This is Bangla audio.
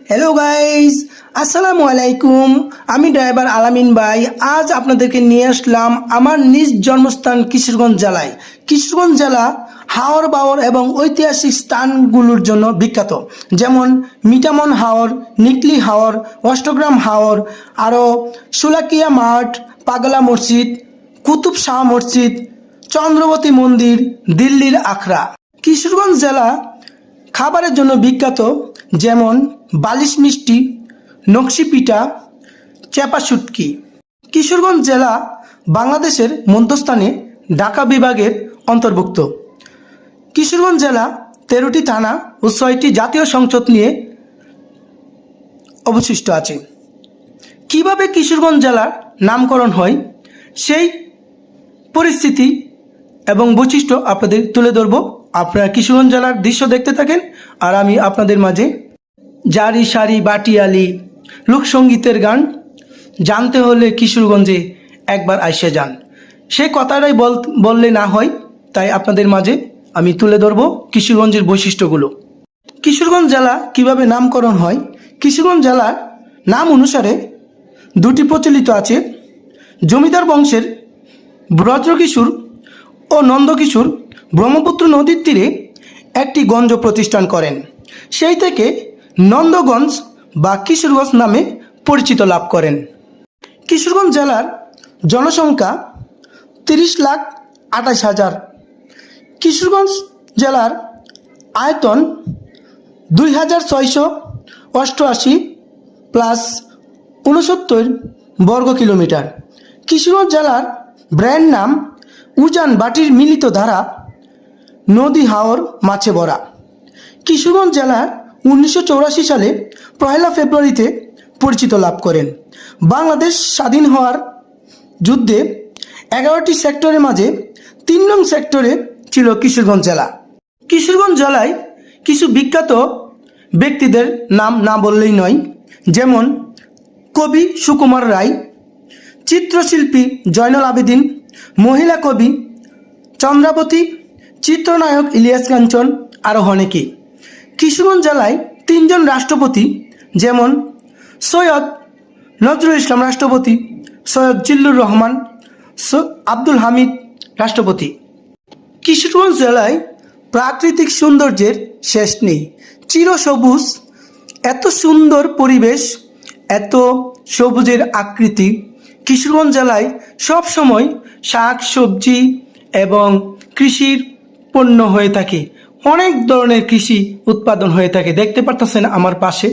হ্যালো গাইস, আসসালামু আলাইকুম। আমি ড্রাইভার আলামিন ভাই। আজ আপনাদেরকে নিয়ে আসলাম আমার নিজ জন্মস্থান কিশোরগঞ্জ জেলায়। কিশোরগঞ্জ জেলা হাওর বাওর এবং ঐতিহাসিক স্থানগুলোর জন্য বিখ্যাত, যেমন মিঠামন হাওর, নিকলি হাওর, অষ্টগ্রাম হাওর, আরও সুলাকিয়া মাঠ, পাগলা মসজিদ, কুতুব শাহ মসজিদ, চন্দ্রবতী মন্দির, দিল্লির আখড়া। কিশোরগঞ্জ জেলা খাবারের জন্য বিখ্যাত, যেমন বালিশ মিষ্টি, নকশি পিঠা, চেপা শুটকি। কিশোরগঞ্জ জেলা বাংলাদেশের মধ্যস্থানে ঢাকা বিভাগের অন্তর্ভুক্ত। কিশোরগঞ্জ জেলা 13টি থানা ও 6টি জাতীয় সংসদ নিয়ে অবশিষ্ট আছে। কিভাবে কিশোরগঞ্জ জেলার নামকরণ হয় সেই পরিস্থিতি এবং বৈশিষ্ট্য আপনাদের তুলে ধরব। আপনারা কিশোরগঞ্জ জেলার দৃশ্য দেখতে থাকেন আর আমি আপনাদের মাঝে জারি সারি বাটিয়ালি লোকসঙ্গীতের গান জানতে হলে কিশোরগঞ্জে একবার আইসে যান, সে কথাটাই বললে না হয়, তাই আপনাদের মাঝে আমি তুলে ধরব কিশোরগঞ্জের বৈশিষ্ট্যগুলো। কিশোরগঞ্জ জেলা কিভাবে নামকরণ হয়। কিশোরগঞ্জ জেলার নাম অনুসারে দুটি প্রচলিত আছে। জমিদার বংশের ব্রজকিশোর ও নন্দকিশোর ব্রহ্মপুত্র নদীর তীরে একটি গঞ্জ প্রতিষ্ঠান করেন। সেই থেকে নন্দগঞ্জ বা কিশোরগঞ্জ নামে পরিচিত লাভ করেন। কিশোরগঞ্জ জেলার জনসংখ্যা 30,28,000। কিশোরগঞ্জ জেলার আয়তন 2,688 প্লাস 69 বর্গ কিলোমিটার। কিশোরগঞ্জ জেলার ব্র্যান্ড নাম উজান বাটির মিলিত ধারা, নদী হাওর মাছে ভরা। কিশোরগঞ্জ জেলার 1984 সালে 1 ফেব্রুয়ারিতে পরিচিত লাভ করেন। বাংলাদেশ স্বাধীন হওয়ার যুদ্ধে 11টি সেক্টরের মাঝে 3 নং সেক্টরে ছিল কিশোরগঞ্জ জেলা। কিশোরগঞ্জ জেলায় কিছু বিখ্যাত ব্যক্তিদের নাম না বললেই নয়, যেমন কবি সুকুমার রায়, চিত্রশিল্পী জয়নুল আবেদিন, মহিলা কবি চন্দ্রাবতী, চিত্রনায়ক ইলিয়াস কাঞ্চন, আরও অনেকেই। কিশোরগঞ্জ জেলায় 3 জন রাষ্ট্রপতি, যেমন সৈয়দ নজরুল ইসলাম রাষ্ট্রপতি, সৈয়দ জিল্লুর রহমান, আব্দুল হামিদ রাষ্ট্রপতি। কিশোরগঞ্জ জেলায় প্রাকৃতিক সৌন্দর্যের শেষ নেই। চিরসবুজ, এত সুন্দর পরিবেশ, এত সবুজের আকৃতি। কিশোরগঞ্জ জেলায় সবসময় শাক সবজি এবং কৃষির পণ্য হয়ে থাকে। অনেক ধরনের কৃষি উৎপাদন হয়ে থাকে, দেখতে পারতেছেন আমার পাশে।